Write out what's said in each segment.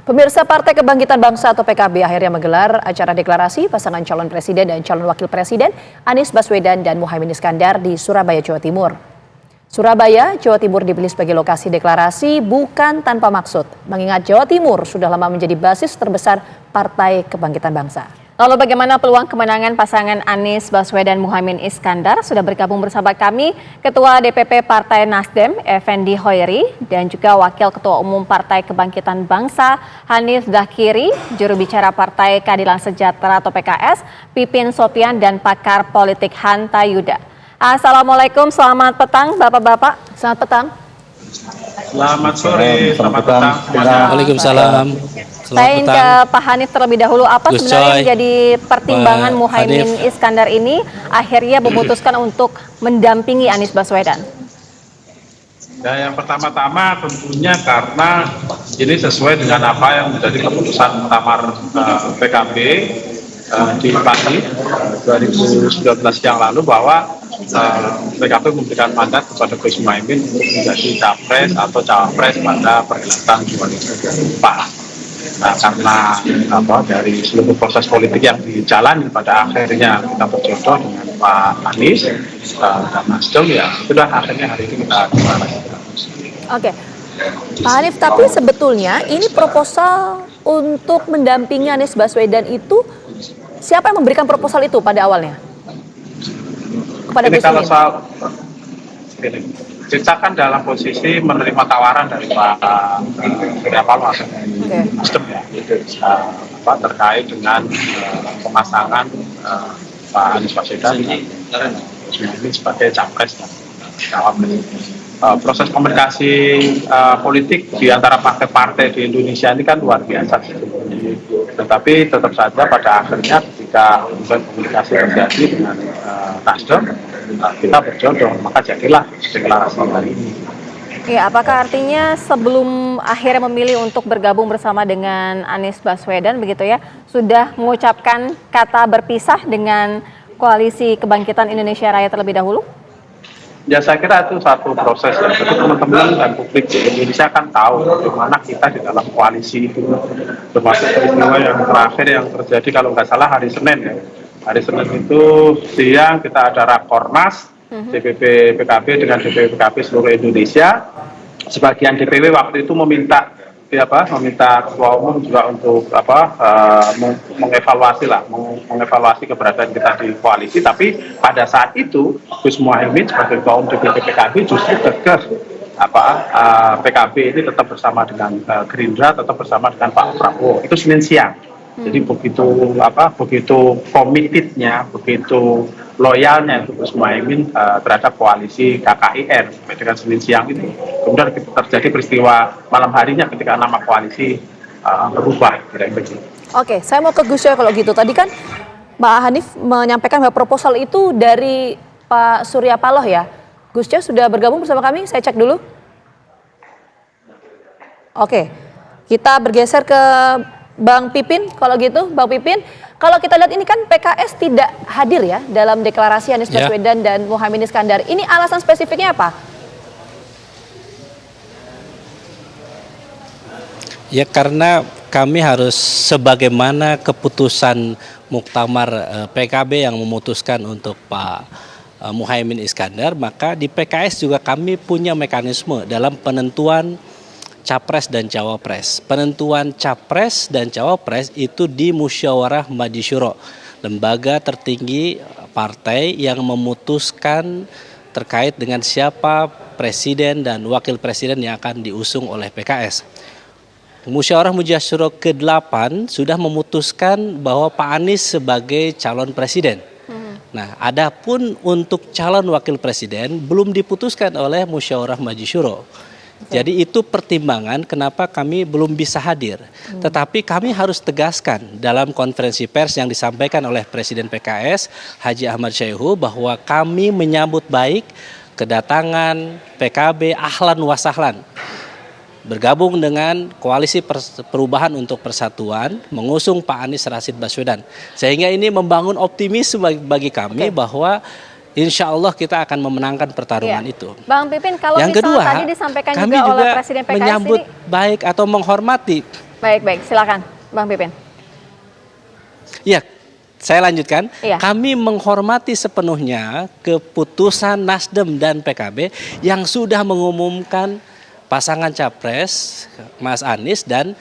Pemirsa Partai Kebangkitan Bangsa atau PKB akhirnya menggelar acara deklarasi pasangan calon presiden dan calon wakil presiden Anies Baswedan dan Muhaimin Iskandar di Surabaya, Jawa Timur. Surabaya, Jawa Timur dipilih sebagai lokasi deklarasi bukan tanpa maksud, mengingat Jawa Timur sudah lama menjadi basis terbesar Partai Kebangkitan Bangsa. Lalu bagaimana peluang kemenangan pasangan Anies Baswedan Muhaimin Iskandar? Sudah bergabung bersama kami Ketua DPP Partai Nasdem Effendi Hoiri dan juga Wakil Ketua Umum Partai Kebangkitan Bangsa Hanif Dhakiri, juru bicara Partai Keadilan Sejahtera atau PKS Pipin Sopian dan pakar politik Hanta Yuda. Assalamualaikum, selamat petang Bapak-bapak. Selamat petang. Selamat sore, selamat petang. Waalaikumsalam. Saya ingin ke Pak Hanif terlebih dahulu. Apa sebenarnya menjadi pertimbangan Muhaimin Iskandar ini akhirnya memutuskan untuk mendampingi Anies Baswedan? Ya, yang pertama-tama tentunya karena ini sesuai dengan apa yang menjadi keputusan muktamar PKB di Pagi 2019 yang lalu bahwa PKB memberikan mandat kepada Gus Muhaimin untuk menjadi capres atau cawapres pada perhelatan 2024. Nah, karena dari seluruh proses politik yang dijalani pada akhirnya kita berjodoh dengan Pak Anies dan Nasdem, ya sudah akhirnya hari ini kita deklarasikan. Oke, Pak Hanif, tapi sebetulnya ini proposal untuk mendampingi Anies Baswedan itu siapa yang memberikan proposal itu pada awalnya? Kepada ini Gus kalau Muhaimin? soal kita kan dalam posisi menerima tawaran dari Pak Surya Paloh dari Nasdem ya, terkait dengan pemasangan Pak Anies Baswedan sebagai capres dan cawapres. Proses komunikasi politik di antara partai-partai di Indonesia ini kan luar biasa. Tetapi tetap saja pada akhirnya ketika komunikasi terjadi dengan Nasdem, kita berjodoh, maka jadilah deklarasi hari ini. Ya, apakah artinya sebelum akhirnya memilih untuk bergabung bersama dengan Anies Baswedan begitu ya, sudah mengucapkan kata berpisah dengan Koalisi Kebangkitan Indonesia Raya terlebih dahulu? Ya, saya kira itu satu proses ya. Tapi teman-teman dan publik di Indonesia kan tahu bagaimana kita di dalam koalisi itu, termasuk peristiwa yang terakhir yang terjadi kalau nggak salah hari Senin ya. Hari Senin itu siang kita ada Rakornas DPP PKB dengan DPP PKB seluruh Indonesia. Sebagian DPW waktu itu meminta ketua umum juga untuk mengevaluasi keberadaan kita di koalisi. Tapi pada saat itu Gus Muhaimin sebagai ketua umum DPP PKB justru tegas PKB ini tetap bersama dengan Gerindra, tetap bersama dengan Pak Prabowo. Itu Senin siang. Jadi begitu komitidnya, begitu loyalnya itu Gus Muhaimin terhadap koalisi KKIR sampai dengan Senin siang itu. Kemudian terjadi peristiwa malam harinya ketika nama koalisi berubah. Oke, saya mau ke Gus Coy kalau gitu. Tadi kan Pak Hanif menyampaikan bahwa proposal itu dari Pak Surya Paloh ya. Gus Coy sudah bergabung bersama kami, saya cek dulu. Oke, kita bergeser ke Bang Pipin, kalau gitu Bang Pipin, kalau kita lihat ini kan PKS tidak hadir ya dalam deklarasi Anies Baswedan dan Muhaimin Iskandar. Ini alasan spesifiknya apa? Ya, karena kami harus sebagaimana keputusan muktamar PKB yang memutuskan untuk Pak Muhaimin Iskandar, maka di PKS juga kami punya mekanisme dalam penentuan Capres dan Cawapres. Penentuan Capres dan Cawapres itu di Musyawarah Majlis Syuro, lembaga tertinggi partai yang memutuskan terkait dengan siapa presiden dan wakil presiden yang akan diusung oleh PKS. Musyawarah Majlis Syuro ke-8 sudah memutuskan bahwa Pak Anies sebagai calon presiden. Nah, adapun untuk calon wakil presiden belum diputuskan oleh Musyawarah Majlis Syuro. Jadi itu pertimbangan kenapa kami belum bisa hadir. Tetapi kami harus tegaskan dalam konferensi pers yang disampaikan oleh Presiden PKS Haji Ahmad Syaihu bahwa kami menyambut baik kedatangan PKB ahlan wa sahlan bergabung dengan Koalisi Perubahan untuk Persatuan mengusung Pak Anies Rashid Baswedan. Sehingga ini membangun optimisme bagi kami bahwa insya Allah kita akan memenangkan pertarungan itu. Bang Pipin, kalau yang kedua, tadi disampaikan kami juga oleh juga Presiden PKS menyambut ini baik atau menghormati Baik, silakan Bang Pipin. Ya, saya lanjutkan. Iya. Kami menghormati sepenuhnya keputusan Nasdem dan PKB yang sudah mengumumkan pasangan capres Mas Anies dan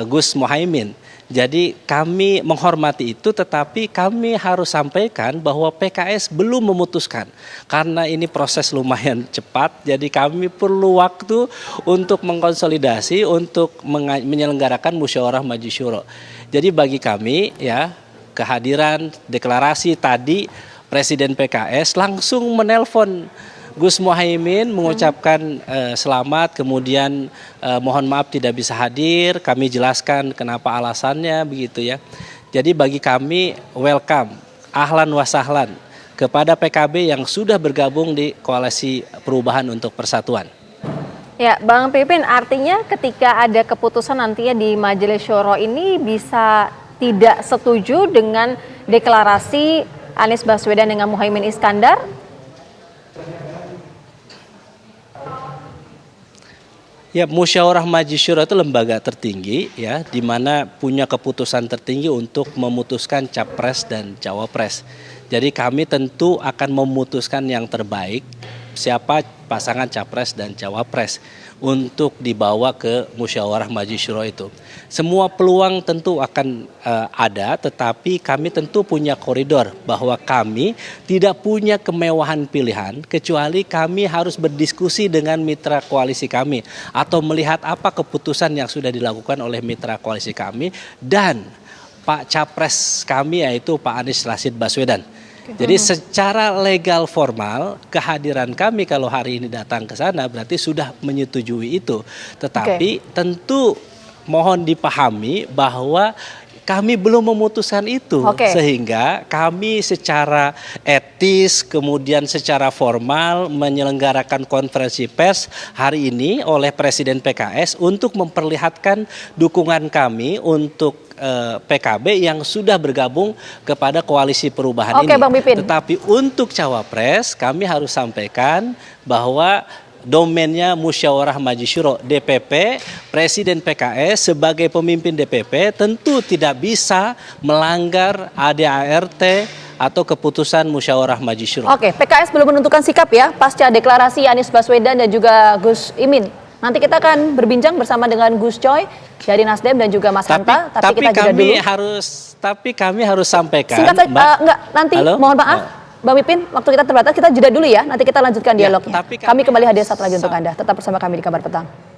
Gus Muhaimin. Jadi kami menghormati itu, tetapi kami harus sampaikan bahwa PKS belum memutuskan. Karena ini proses lumayan cepat, jadi kami perlu waktu untuk mengkonsolidasi, untuk menyelenggarakan musyawarah majelis syuro. Jadi bagi kami ya, kehadiran deklarasi tadi Presiden PKS langsung menelpon Gus Muhaimin mengucapkan selamat, kemudian mohon maaf tidak bisa hadir, kami jelaskan kenapa alasannya begitu ya. Jadi bagi kami welcome, ahlan wa sahlan kepada PKB yang sudah bergabung di Koalisi Perubahan untuk Persatuan. Ya, Bang Pipin, artinya ketika ada keputusan nantinya di Majelis Syuro ini bisa tidak setuju dengan deklarasi Anies Baswedan dengan Muhaimin Iskandar? Ya, musyawarah majelis syuro itu lembaga tertinggi ya, di mana punya keputusan tertinggi untuk memutuskan capres dan cawapres. Jadi kami tentu akan memutuskan yang terbaik siapa pasangan capres dan cawapres untuk dibawa ke musyawarah majelis syuro itu. Semua peluang tentu akan ada, tetapi kami tentu punya koridor bahwa kami tidak punya kemewahan pilihan kecuali kami harus berdiskusi dengan mitra koalisi kami atau melihat apa keputusan yang sudah dilakukan oleh mitra koalisi kami dan Pak Capres kami, yaitu Pak Anies Rashid Baswedan. Jadi secara legal formal kehadiran kami kalau hari ini datang ke sana berarti sudah menyetujui itu. Tetapi tentu mohon dipahami bahwa kami belum memutuskan itu, sehingga kami secara etis kemudian secara formal menyelenggarakan konferensi pers hari ini oleh Presiden PKS untuk memperlihatkan dukungan kami untuk PKB yang sudah bergabung kepada Koalisi Perubahan ini. Bang Pipin. Tetapi untuk cawapres kami harus sampaikan bahwa domainnya musyawarah majelis syuro DPP, Presiden PKS sebagai pemimpin DPP tentu tidak bisa melanggar ADART atau keputusan musyawarah majelis syuro. PKS belum menentukan sikap ya pasca deklarasi Anies Baswedan dan juga Gus Imin. Nanti kita akan berbincang bersama dengan Gus Coy dari Nasdem dan juga Mas Hanta. Tapi kita jeda dulu. Tapi kami harus sampaikan. Singkat saja, nanti mohon maaf. Bang Pipin, waktu kita terbatas, kita jeda dulu ya. Nanti kita lanjutkan dialognya. Kami kembali hadir saat lagi untuk Anda. Tetap bersama kami di Kabar Petang.